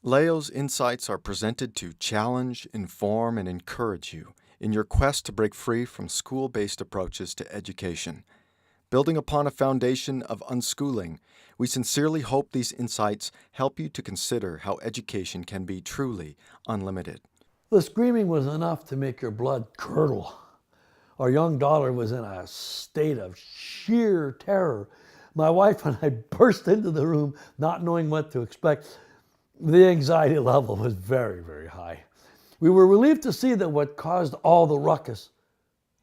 Leo's insights are presented to challenge, inform, and encourage you in your quest to break free from school-based approaches to education. Building upon a foundation of unschooling, we sincerely hope these insights help you to consider how education can be truly unlimited. The screaming was enough to make your blood curdle. Our young daughter was in a state of sheer terror. My wife and I burst into the room, not knowing what to expect. The anxiety level was very, very high. We were relieved to see that what caused all the ruckus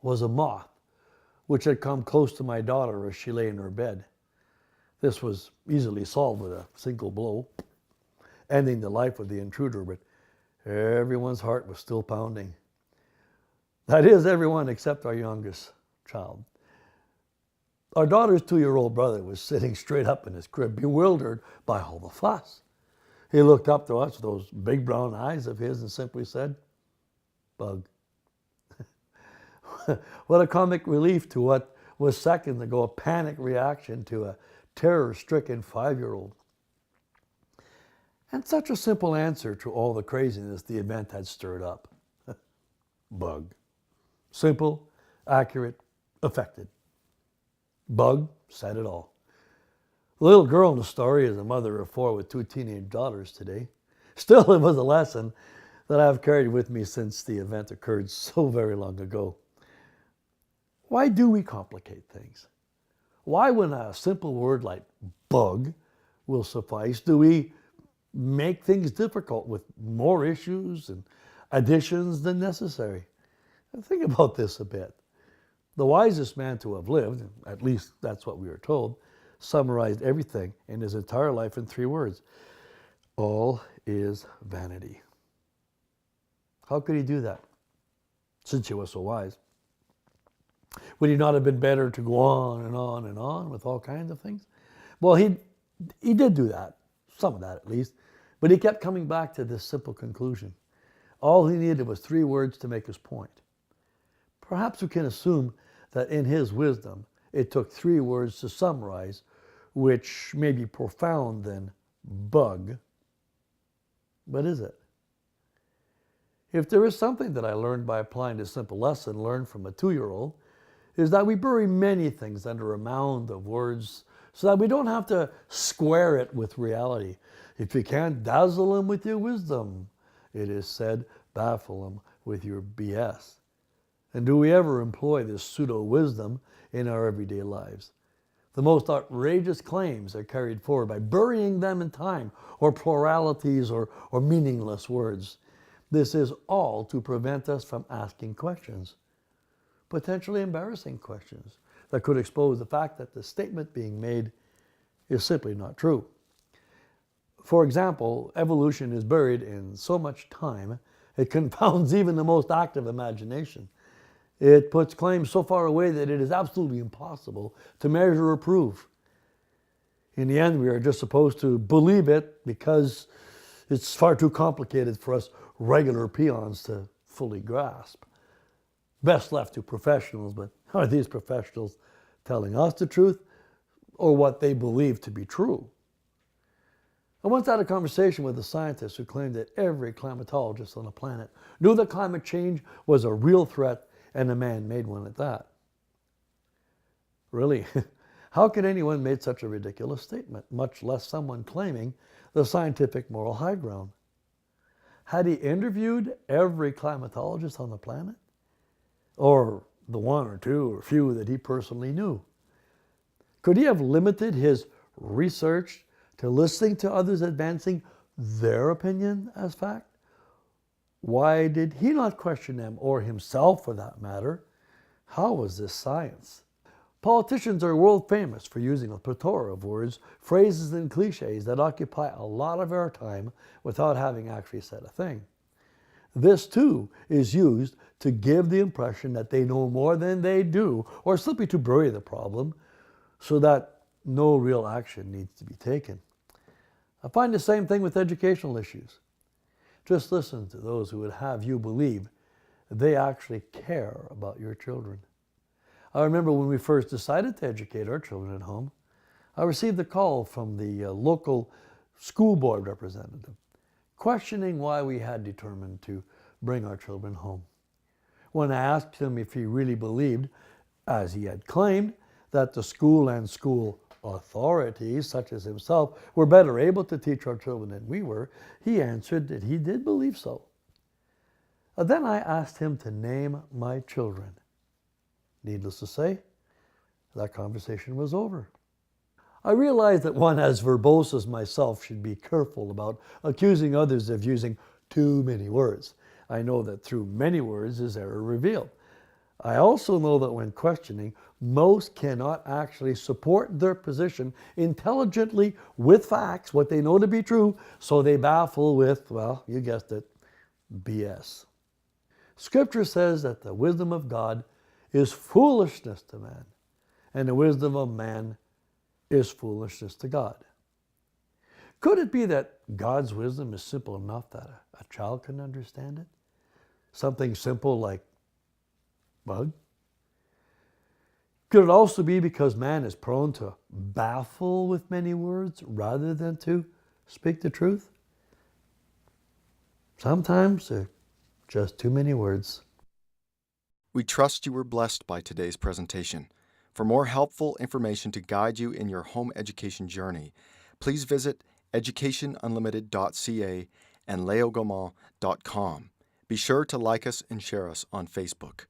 was a moth, which had come close to my daughter as she lay in her bed. This was easily solved with a single blow, ending the life of the intruder, but everyone's heart was still pounding. That is, everyone except our youngest child. Our daughter's 2-year-old brother was sitting straight up in his crib, bewildered by all the fuss. He looked up to us with those big brown eyes of his and simply said, "Bug." What a comic relief to what was seconds ago a panic reaction to a terror-stricken 5-year-old. And such a simple answer to all the craziness the event had stirred up. Bug. Simple, accurate, effective. Bug said it all. The little girl in the story is a mother of 4 with 2 teenage daughters today. Still, it was a lesson that I have carried with me since the event occurred so very long ago. Why do we complicate things? Why, when a simple word like bug will suffice, do we make things difficult with more issues and additions than necessary? Think about this a bit. The wisest man to have lived, at least that's what we are told, summarized everything in his entire life in 3 words. All is vanity. How could he do that, since he was so wise? Would he not have been better to go on and on and on with all kinds of things? Well, he did do that, some of that at least, but he kept coming back to this simple conclusion. All he needed was 3 words to make his point. Perhaps we can assume that in his wisdom, it took 3 words to summarize, which may be profound than bug. But is it? If there is something that I learned by applying this simple lesson learned from a 2-year-old, is that we bury many things under a mound of words so that we don't have to square it with reality. If you can't dazzle them with your wisdom, it is said, baffle them with your BS. And do we ever employ this pseudo-wisdom in our everyday lives? The most outrageous claims are carried forward by burying them in time, or pluralities, or meaningless words. This is all to prevent us from asking questions, potentially embarrassing questions, that could expose the fact that the statement being made is simply not true. For example, evolution is buried in so much time, it confounds even the most active imagination. It puts claims so far away that it is absolutely impossible to measure or prove. In the end, we are just supposed to believe it because it's far too complicated for us regular peons to fully grasp. Best left to professionals, but are these professionals telling us the truth or what they believe to be true? I once had a conversation with a scientist who claimed that every climatologist on the planet knew that climate change was a real threat, and a man-made one at that. Really? How could anyone make such a ridiculous statement, much less someone claiming the scientific moral high ground? Had he interviewed every climatologist on the planet? Or the 1 or 2 or few that he personally knew? Could he have limited his research to listening to others advancing their opinion as fact? Why did he not question them, or himself for that matter? How was this science? Politicians are world famous for using a plethora of words, phrases, and cliches that occupy a lot of our time without having actually said a thing. This too is used to give the impression that they know more than they do, or simply to bury the problem so that no real action needs to be taken. I find the same thing with educational issues. Just listen to those who would have you believe they actually care about your children. I remember when we first decided to educate our children at home, I received a call from the local school board representative questioning why we had determined to bring our children home. When I asked him if he really believed, as he had claimed, that the school and school authorities, such as himself, were better able to teach our children than we were, he answered that he did believe so. Then I asked him to name my children. Needless to say, that conversation was over. I realized that one as verbose as myself should be careful about accusing others of using too many words. I know that through many words is error revealed. I also know that when questioning, most cannot actually support their position intelligently with facts, what they know to be true, so they baffle with, well, you guessed it, BS. Scripture says that the wisdom of God is foolishness to man, and the wisdom of man is foolishness to God. Could it be that God's wisdom is simple enough that a child can understand it? Something simple like bug? Could it also be because man is prone to baffle with many words rather than to speak the truth? Sometimes they're just too many words. We trust you were blessed by today's presentation. For more helpful information to guide you in your home education journey, please visit educationunlimited.ca and leogaumont.com. Be sure to like us and share us on Facebook.